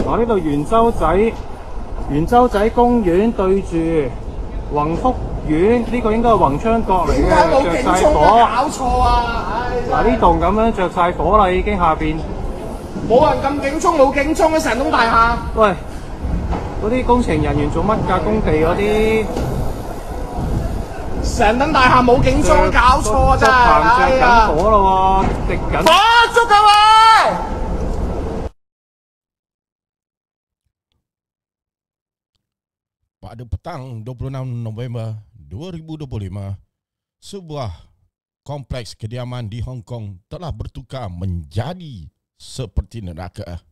嗱，呢度元洲仔公園對住宏福苑，呢個應該係宏昌閣嚟嘅，點解冇警着晒鐘火。啊？搞錯啊！唉，嗱，呢棟咁樣着晒火啦，已經下邊。冇人撳警鐘，冇警鐘嘅成棟大廈。喂，嗰啲工程人員做乜㗎？工地嗰啲成棟大廈冇警鐘，搞錯啊！真係，着緊火咯喎，滴緊。火燭啊喂！Pada petang 26 November 2025, sebuah kompleks kediaman di Hong Kong telah bertukar menjadi seperti neraka.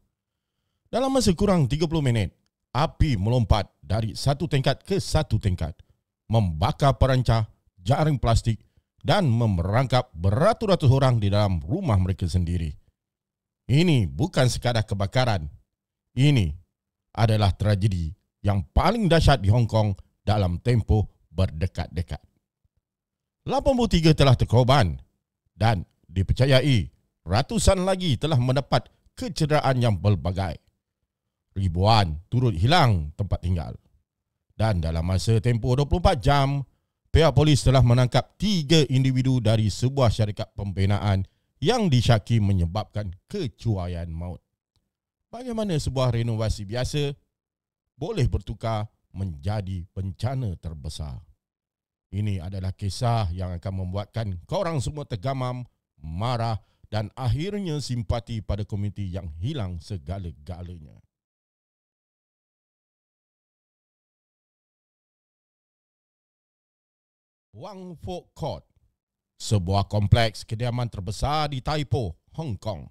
Dalam masa kurang 30 minit, api melompat dari satu tingkat ke satu tingkat, membakar perancah, jaring plastik dan memerangkap beratus-ratus orang di dalam rumah mereka sendiri. Ini bukan sekadar kebakaran. Ini adalah tragedi yang paling dahsyat di Hong Kong dalam tempoh berdekat-dekat. 83 telah terkorban dan dipercayai ratusan lagi telah mendapat kecederaan yang pelbagai. Ribuan turut hilang tempat tinggal. Dan dalam masa tempoh 24 jam, pihak polis telah menangkap 3 individu dari sebuah syarikat pembinaan yang disyaki menyebabkan kecuaian maut. Bagaimana sebuah renovasi biasa boleh bertukar menjadi bencana terbesar? Ini adalah kisah yang akan membuatkan korang semua tergamam, marah dan akhirnya simpati pada komuniti yang hilang segala-galanya. Wang Fok Court, sebuah kompleks kediaman terbesar di Tai Po, Hong Kong.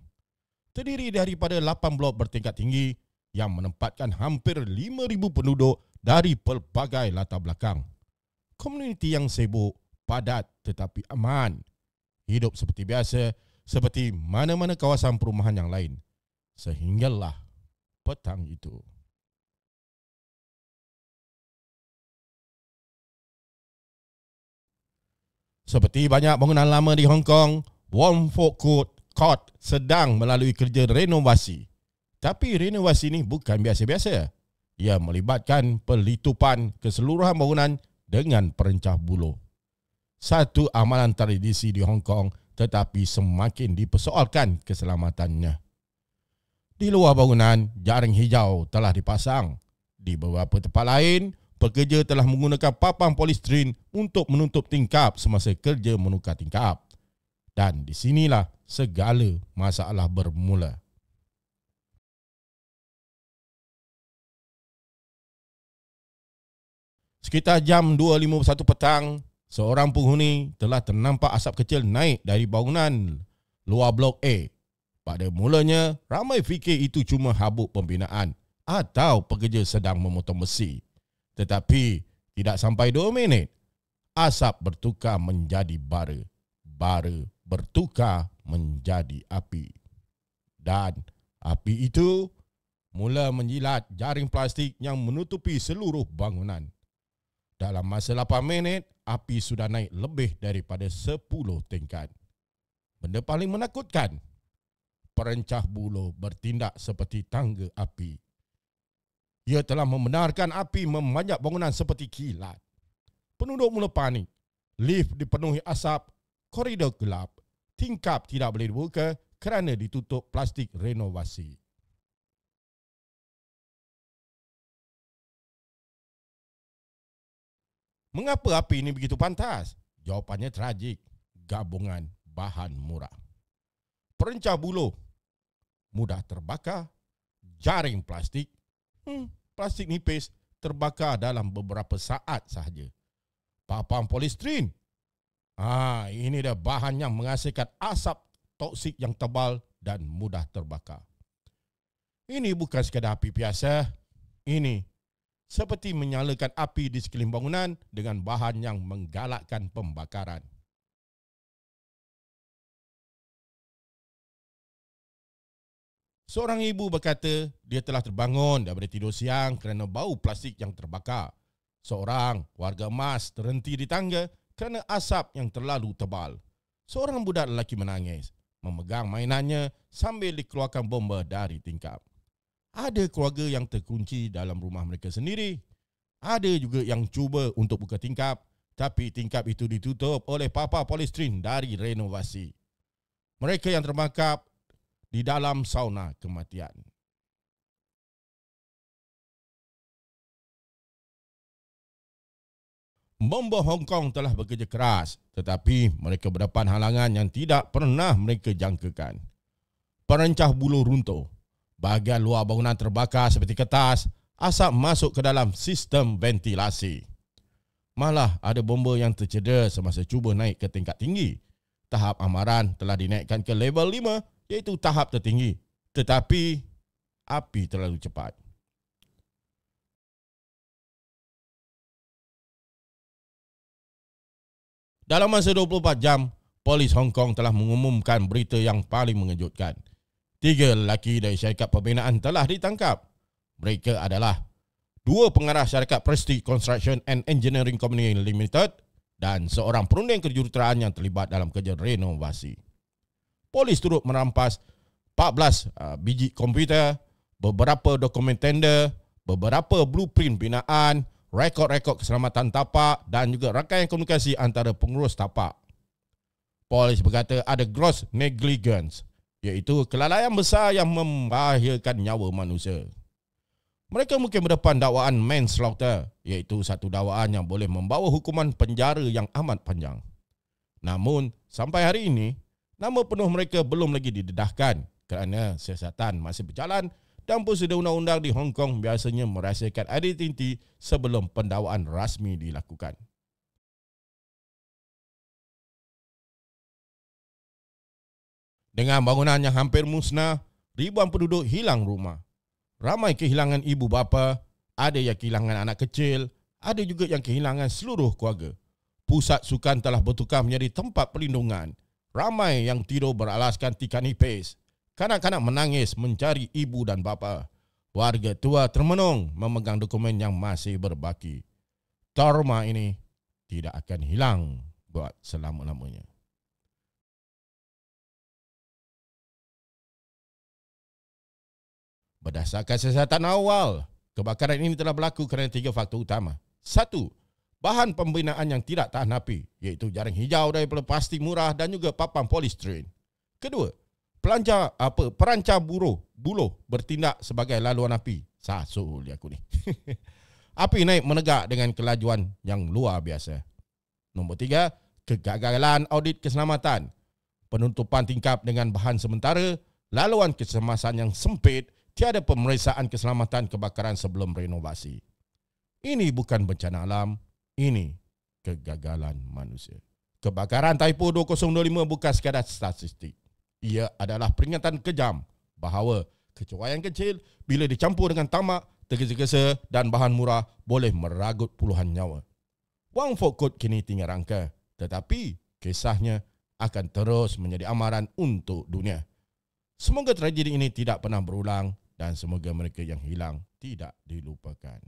Terdiri daripada 8 blok bertingkat tinggi yang menempatkan hampir 5,000 penduduk dari pelbagai latar belakang. Komuniti yang sibuk, padat tetapi aman. Hidup seperti biasa, seperti mana-mana kawasan perumahan yang lain. Sehinggalah petang itu. Seperti banyak bangunan lama di Hong Kong, Wong Fok Court sedang melalui kerja renovasi. Tapi renovasi ini bukan biasa-biasa. Ia melibatkan pelitupan keseluruhan bangunan dengan perencah buluh. Satu amalan tradisi di Hong Kong tetapi semakin dipersoalkan keselamatannya. Di luar bangunan, jaring hijau telah dipasang. Di beberapa tempat lain, pekerja telah menggunakan papan polistrin untuk menutup tingkap semasa kerja menukar tingkap. Dan di sinilah segala masalah bermula. Sekitar jam 2.51 petang, seorang penghuni telah ternampak asap kecil naik dari bangunan luar blok A. Pada mulanya, ramai fikir itu cuma habuk pembinaan atau pekerja sedang memotong besi. Tetapi, tidak sampai 2 minit, asap bertukar menjadi bara. Bara bertukar menjadi api. Dan api itu mula menjilat jaring plastik yang menutupi seluruh bangunan. Dalam masa 8 minit, api sudah naik lebih daripada 10 tingkat. Benda paling menakutkan, perencah buluh bertindak seperti tangga api. Ia telah membenarkan api memanjat bangunan seperti kilat. Penduduk mula panik. Lift dipenuhi asap, koridor gelap, tingkap tidak boleh dibuka kerana ditutup plastik renovasi. Mengapa api ini begitu pantas? Jawapannya tragik. Gabungan bahan murah. Perencah buluh mudah terbakar. Jaring plastik, plastik nipis terbakar dalam beberapa saat sahaja. Papan polistrin, ini dah bahan yang menghasilkan asap toksik yang tebal dan mudah terbakar. Ini bukan sekadar api biasa. Ini seperti menyalakan api di sekeliling bangunan dengan bahan yang menggalakkan pembakaran. Seorang ibu berkata dia telah terbangun daripada tidur siang kerana bau plastik yang terbakar. Seorang warga emas terhenti di tangga kerana asap yang terlalu tebal. Seorang budak lelaki menangis, memegang mainannya sambil dikeluarkan bomba dari tingkap. Ada keluarga yang terkunci dalam rumah mereka sendiri. Ada juga yang cuba untuk buka tingkap, tapi tingkap itu ditutup oleh papa polistrin dari renovasi. Mereka yang termakap di dalam sauna kematian. Bomba Hong Kong telah bekerja keras, tetapi mereka berdepan halangan yang tidak pernah mereka jangkakan. Perencah buluh runtuh. Bahagian luar bangunan terbakar seperti kertas, asap masuk ke dalam sistem ventilasi. Malah ada bomba yang tercedera semasa cuba naik ke tingkat tinggi. Tahap amaran telah dinaikkan ke level 5, iaitu tahap tertinggi. Tetapi api terlalu cepat. Dalam masa 24 jam, polis Hong Kong telah mengumumkan berita yang paling mengejutkan. 3 lelaki dari syarikat pembinaan telah ditangkap. Mereka adalah 2 pengarah syarikat Prestige Construction and Engineering Company Limited dan seorang perunding kejuruteraan yang terlibat dalam kerja renovasi. Polis turut merampas 14 biji komputer, beberapa dokumen tender, beberapa blueprint binaan, rekod-rekod keselamatan tapak dan juga rangkaian komunikasi antara pengurus tapak. Polis berkata ada gross negligence, iaitu kelalaian besar yang membahayakan nyawa manusia. Mereka mungkin berdepan dakwaan manslaughter, iaitu satu dakwaan yang boleh membawa hukuman penjara yang amat panjang. Namun, sampai hari ini, nama penuh mereka belum lagi didedahkan kerana siasatan masih berjalan dan prosedur undang-undang di Hong Kong biasanya merahsiakan identiti sebelum pendakwaan rasmi dilakukan. Dengan bangunan yang hampir musnah, ribuan penduduk hilang rumah. Ramai kehilangan ibu bapa, ada yang kehilangan anak kecil, ada juga yang kehilangan seluruh keluarga. Pusat sukan telah bertukar menjadi tempat perlindungan. Ramai yang tidur beralaskan tikar nipis. Kanak-kanak menangis mencari ibu dan bapa. Warga tua termenung memegang dokumen yang masih berbaki. Trauma ini tidak akan hilang buat selama-lamanya. Berdasarkan siasatan awal, kebakaran ini telah berlaku kerana 3 faktor utama. 1. Bahan pembinaan yang tidak tahan api, iaitu jaring hijau daripada plastik murah dan juga papan polistrin. 2. Perancah buluh bertindak sebagai laluan api. Sasul aku ni. Api naik menegak dengan kelajuan yang luar biasa. Nombor 3. Kegagalan audit keselamatan. Penutupan tingkap dengan bahan sementara, laluan kecemasan yang sempit, tiada pemeriksaan keselamatan kebakaran sebelum renovasi. Ini bukan bencana alam, ini kegagalan manusia. Kebakaran Taipo 2025 bukan sekadar statistik. Ia adalah peringatan kejam bahawa kecuaian kecil bila dicampur dengan tamak, tergesa-gesa dan bahan murah boleh meragut puluhan nyawa. Wang Fok Kut kini tinggal rangka, tetapi kisahnya akan terus menjadi amaran untuk dunia. Semoga tragedi ini tidak pernah berulang dan semoga mereka yang hilang tidak dilupakan.